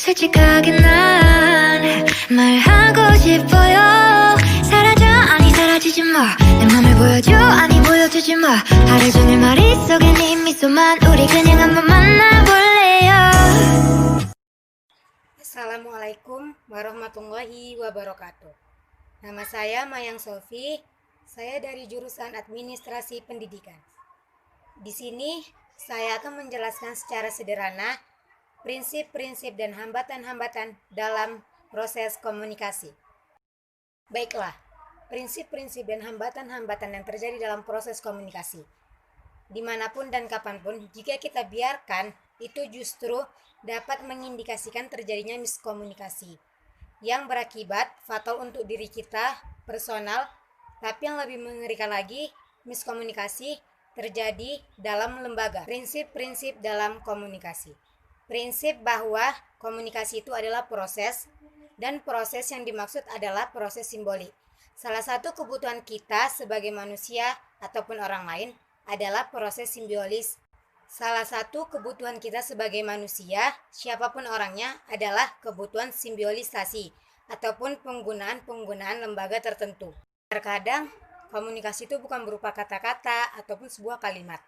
솔직하게 난 말하고 싶어요. 사라져 아니 사라지지 마. 내 맘을 보여줘 아니 보여주지 마. 하루 종일 머릿속에 네 미소만. 우리 그냥 한번 만나볼래요. Assalamualaikum warahmatullahi wabarakatuh. Nama saya Mayang Sofi. Saya dari jurusan Administrasi Pendidikan. Di sini saya akan menjelaskan secara sederhana prinsip-prinsip dan hambatan-hambatan dalam proses komunikasi. Baiklah, prinsip-prinsip dan hambatan-hambatan yang terjadi dalam proses komunikasi. Dimanapun dan kapanpun, jika kita biarkan, itu justru dapat mengindikasikan terjadinya miskomunikasi yang berakibat fatal untuk diri kita, personal, tapi yang lebih mengerikan lagi, miskomunikasi terjadi dalam lembaga. Prinsip-prinsip dalam komunikasi. Prinsip bahwa komunikasi itu adalah proses, dan proses yang dimaksud adalah proses simbolik. Salah satu kebutuhan kita sebagai manusia ataupun orang lain adalah proses simbolis. Salah satu kebutuhan kita sebagai manusia, siapapun orangnya, adalah kebutuhan simbiolisasi ataupun penggunaan lembaga tertentu. Terkadang komunikasi itu bukan berupa kata-kata ataupun sebuah kalimat,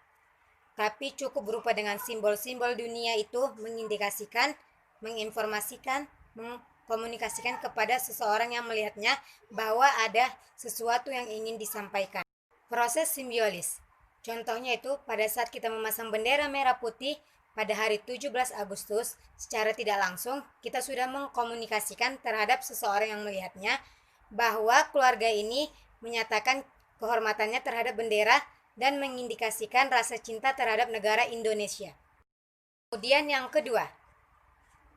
tapi cukup berupa dengan simbol-simbol dunia itu mengindikasikan, menginformasikan, mengkomunikasikan kepada seseorang yang melihatnya bahwa ada sesuatu yang ingin disampaikan. Proses simbiolis. Contohnya itu pada saat kita memasang bendera merah putih pada hari 17 Agustus, secara tidak langsung kita sudah mengkomunikasikan terhadap seseorang yang melihatnya bahwa keluarga ini menyatakan kehormatannya terhadap bendera dan mengindikasikan rasa cinta terhadap negara Indonesia. Kemudian yang kedua,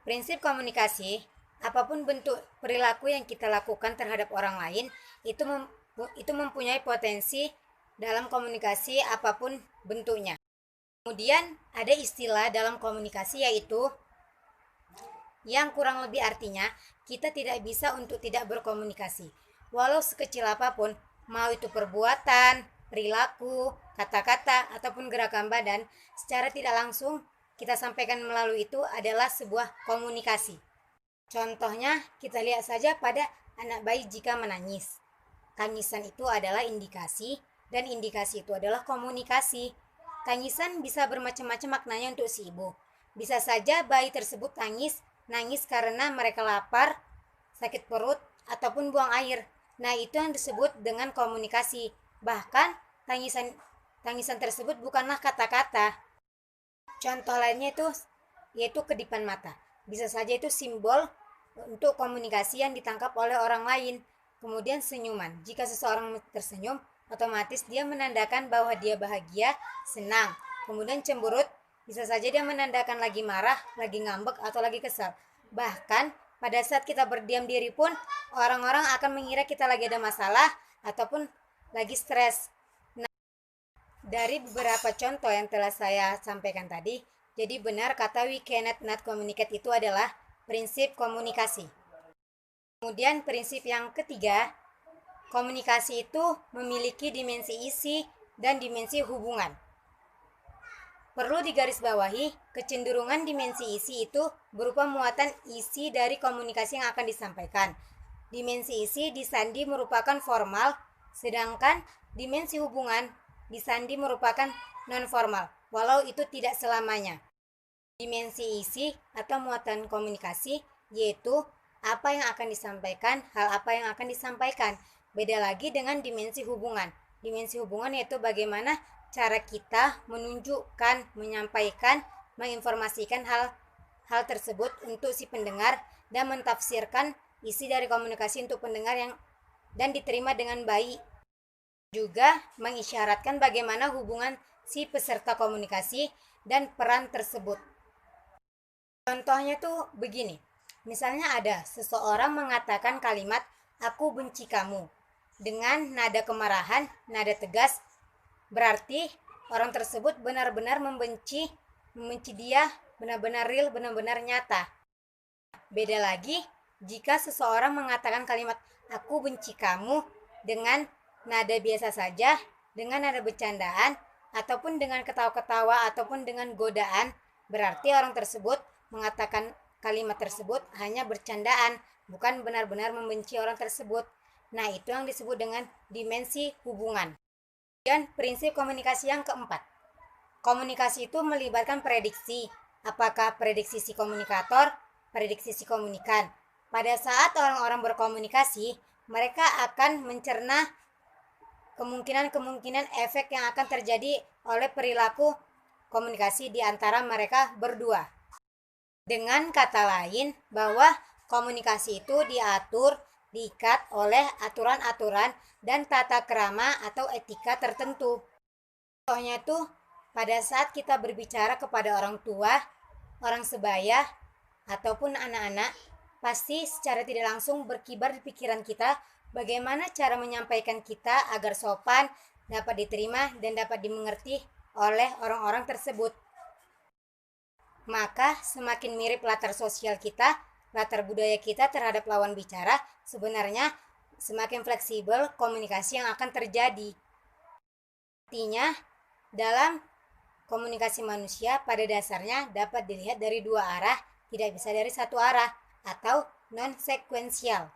prinsip komunikasi, apapun bentuk perilaku yang kita lakukan terhadap orang lain, itu mempunyai potensi dalam komunikasi apapun bentuknya. Kemudian ada istilah dalam komunikasi yaitu yang kurang lebih artinya kita tidak bisa untuk tidak berkomunikasi. Walau sekecil apapun, mau itu perbuatan, perilaku, kata-kata, ataupun gerakan badan, secara tidak langsung kita sampaikan melalui itu adalah sebuah komunikasi. Contohnya kita lihat saja pada anak bayi jika menangis. Tangisan itu adalah indikasi, dan indikasi itu adalah komunikasi. Tangisan bisa bermacam-macam maknanya untuk si ibu. Bisa saja bayi tersebut nangis karena mereka lapar, sakit perut, ataupun buang air. Nah, itu yang disebut dengan komunikasi. Bahkan tangisan tersebut bukanlah kata-kata. Contoh lainnya yaitu kedipan mata. Bisa saja itu simbol untuk komunikasi yang ditangkap oleh orang lain. Kemudian senyuman. Jika seseorang tersenyum, otomatis dia menandakan bahwa dia bahagia, senang. Kemudian cemberut, bisa saja dia menandakan lagi marah, lagi ngambek, atau lagi kesal. Bahkan pada saat kita berdiam diri pun, orang-orang akan mengira kita lagi ada masalah ataupun lagi stres. Nah, dari beberapa contoh yang telah saya sampaikan tadi, jadi benar kata we cannot not communicate itu adalah prinsip komunikasi. Kemudian prinsip yang ketiga, komunikasi itu memiliki dimensi isi dan dimensi hubungan. Perlu digarisbawahi, kecenderungan dimensi isi itu berupa muatan isi dari komunikasi yang akan disampaikan. Dimensi isi disandi merupakan formal, sedangkan dimensi hubungan disandi merupakan non-formal, walau itu tidak selamanya. Dimensi isi atau muatan komunikasi yaitu apa yang akan disampaikan, hal apa yang akan disampaikan. Beda lagi dengan dimensi hubungan. Dimensi hubungan yaitu bagaimana cara kita menunjukkan, menyampaikan, menginformasikan hal tersebut untuk si pendengar dan mentafsirkan isi dari komunikasi untuk pendengar dan diterima dengan baik. Juga mengisyaratkan bagaimana hubungan si peserta komunikasi dan peran tersebut. Contohnya tuh begini. Misalnya ada seseorang mengatakan kalimat "aku benci kamu" dengan nada kemarahan, nada tegas. Berarti orang tersebut benar-benar membenci dia, benar-benar real, benar-benar nyata. Beda lagi jika seseorang mengatakan kalimat "aku benci kamu" dengan nada biasa saja, dengan nada bercandaan, ataupun dengan ketawa-ketawa, ataupun dengan godaan, berarti orang tersebut mengatakan kalimat tersebut hanya bercandaan, bukan benar-benar membenci orang tersebut. Nah, itu yang disebut dengan dimensi hubungan. Dan prinsip komunikasi yang keempat. Komunikasi itu melibatkan prediksi. Apakah prediksi si komunikator, prediksi si komunikan. Pada saat orang-orang berkomunikasi, mereka akan mencerna kemungkinan-kemungkinan efek yang akan terjadi oleh perilaku komunikasi di antara mereka berdua. Dengan kata lain, bahwa komunikasi itu diatur, diikat oleh aturan-aturan dan tata krama atau etika tertentu. Contohnya itu, pada saat kita berbicara kepada orang tua, orang sebaya, ataupun anak-anak, pasti secara tidak langsung berkibar di pikiran kita bagaimana cara menyampaikan kita agar sopan, dapat diterima, dan dapat dimengerti oleh orang-orang tersebut. Maka semakin mirip latar sosial kita, latar budaya kita terhadap lawan bicara, sebenarnya semakin fleksibel komunikasi yang akan terjadi. Artinya, dalam komunikasi manusia pada dasarnya dapat dilihat dari dua arah, tidak bisa dari satu arah, atau non-sekuensial.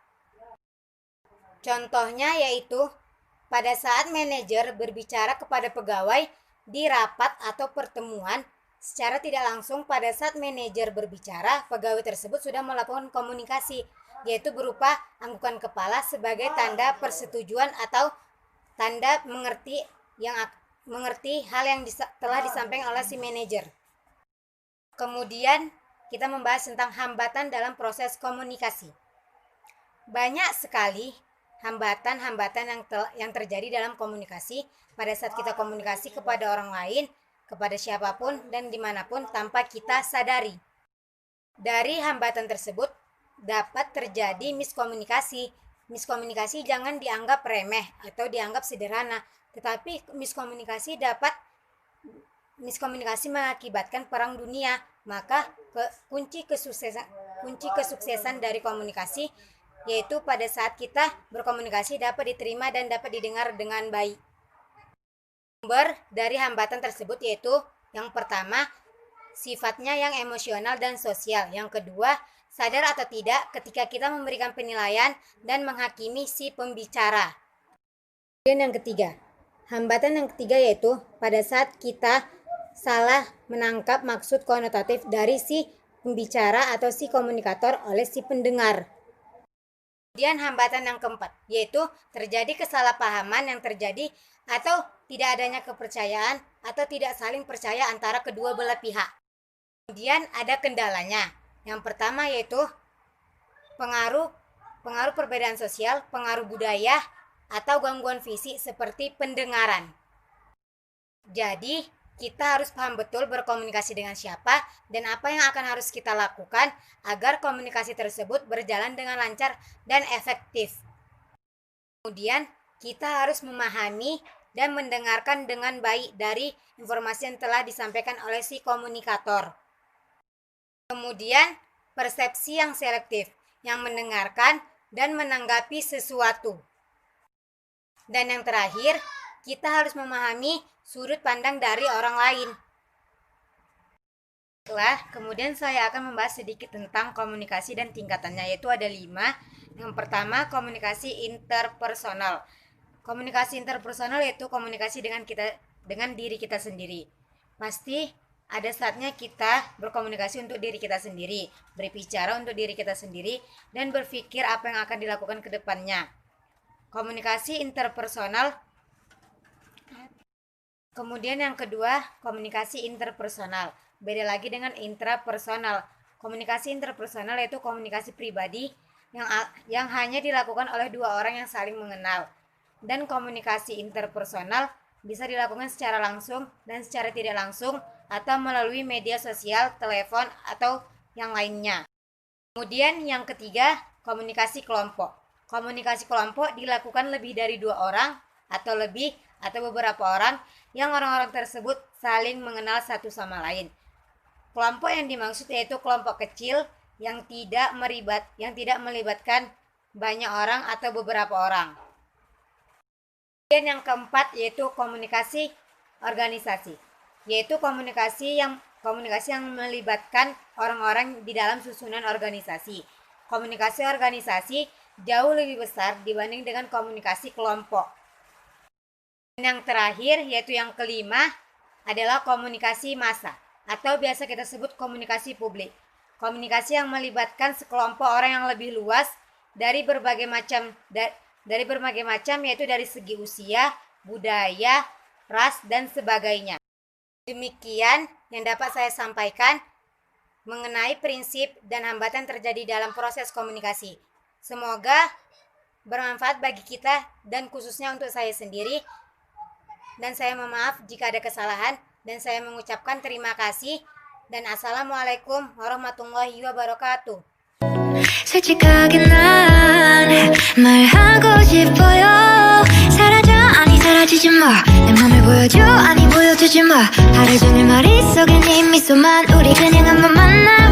Contohnya yaitu, pada saat manajer berbicara kepada pegawai di rapat atau pertemuan, secara tidak langsung pada saat manajer berbicara, pegawai tersebut sudah melakukan komunikasi, yaitu berupa anggukan kepala sebagai tanda persetujuan atau tanda mengerti hal yang telah disampaikan oleh si manajer. Kemudian kita membahas tentang hambatan dalam proses komunikasi. Banyak sekali hambatan-hambatan yang terjadi dalam komunikasi pada saat kita komunikasi kepada orang lain, kepada siapapun dan dimanapun tanpa kita sadari. Dari hambatan tersebut dapat terjadi miskomunikasi. Miskomunikasi jangan dianggap remeh atau dianggap sederhana, tetapi miskomunikasi mengakibatkan perang dunia. Maka kunci kesuksesan dari komunikasi yaitu pada saat kita berkomunikasi dapat diterima dan dapat didengar dengan baik. Sumber dari hambatan tersebut yaitu yang pertama, sifatnya yang emosional dan sosial. Yang kedua, sadar atau tidak ketika kita memberikan penilaian dan menghakimi si pembicara. Dan yang ketiga, hambatan yang ketiga yaitu pada saat kita salah menangkap maksud konotatif dari si pembicara atau si komunikator oleh si pendengar. Kemudian hambatan yang keempat, yaitu terjadi kesalahpahaman yang terjadi atau tidak adanya kepercayaan atau tidak saling percaya antara kedua belah pihak. Kemudian ada kendalanya. Yang pertama yaitu pengaruh perbedaan sosial, pengaruh budaya, atau gangguan fisik seperti pendengaran. Jadi, kita harus paham betul berkomunikasi dengan siapa dan apa yang akan harus kita lakukan agar komunikasi tersebut berjalan dengan lancar dan efektif. Kemudian, kita harus memahami dan mendengarkan dengan baik dari informasi yang telah disampaikan oleh si komunikator. Kemudian, persepsi yang selektif, yang mendengarkan dan menanggapi sesuatu. Dan yang terakhir, kita harus memahami sudut pandang dari orang lain. Kemudian saya akan membahas sedikit tentang komunikasi dan tingkatannya, yaitu ada 5. Yang pertama, komunikasi interpersonal. Komunikasi interpersonal yaitu komunikasi dengan diri kita sendiri. Pasti ada saatnya kita berkomunikasi untuk diri kita sendiri, berbicara untuk diri kita sendiri, dan berpikir apa yang akan dilakukan ke depannya. Komunikasi interpersonal. Kemudian yang kedua, komunikasi interpersonal. Beda lagi dengan intrapersonal. Komunikasi interpersonal yaitu komunikasi pribadi yang hanya dilakukan oleh dua orang yang saling mengenal. Dan komunikasi interpersonal bisa dilakukan secara langsung dan secara tidak langsung atau melalui media sosial, telepon, atau yang lainnya. Kemudian yang ketiga, komunikasi kelompok. Komunikasi kelompok dilakukan lebih dari 2 orang atau lebih atau beberapa orang yang orang-orang tersebut saling mengenal satu sama lain. Kelompok yang dimaksud yaitu kelompok kecil yang tidak melibatkan banyak orang atau beberapa orang. Dan yang keempat yaitu komunikasi organisasi, yaitu komunikasi komunikasi yang melibatkan orang-orang di dalam susunan organisasi. Komunikasi organisasi jauh lebih besar dibanding dengan komunikasi kelompok. Dan yang terakhir, yaitu yang kelima, adalah komunikasi massa atau biasa kita sebut komunikasi publik. Komunikasi yang melibatkan sekelompok orang yang lebih luas dari berbagai macam yaitu dari segi usia, budaya, ras, dan sebagainya. Demikian yang dapat saya sampaikan mengenai prinsip dan hambatan terjadi dalam proses komunikasi. Semoga bermanfaat bagi kita dan khususnya untuk saya sendiri. Dan saya mohon maaf jika ada kesalahan dan saya mengucapkan terima kasih dan assalamualaikum warahmatullahi wabarakatuh. 솔직하게 난 말하고 싶어요. 사라져 아니 사라지지 마. 내 맘을 보여줘 아니 보여주지 마. 하루 종일 머릿속엔 네 미소만 우리 그냥 한번 만나.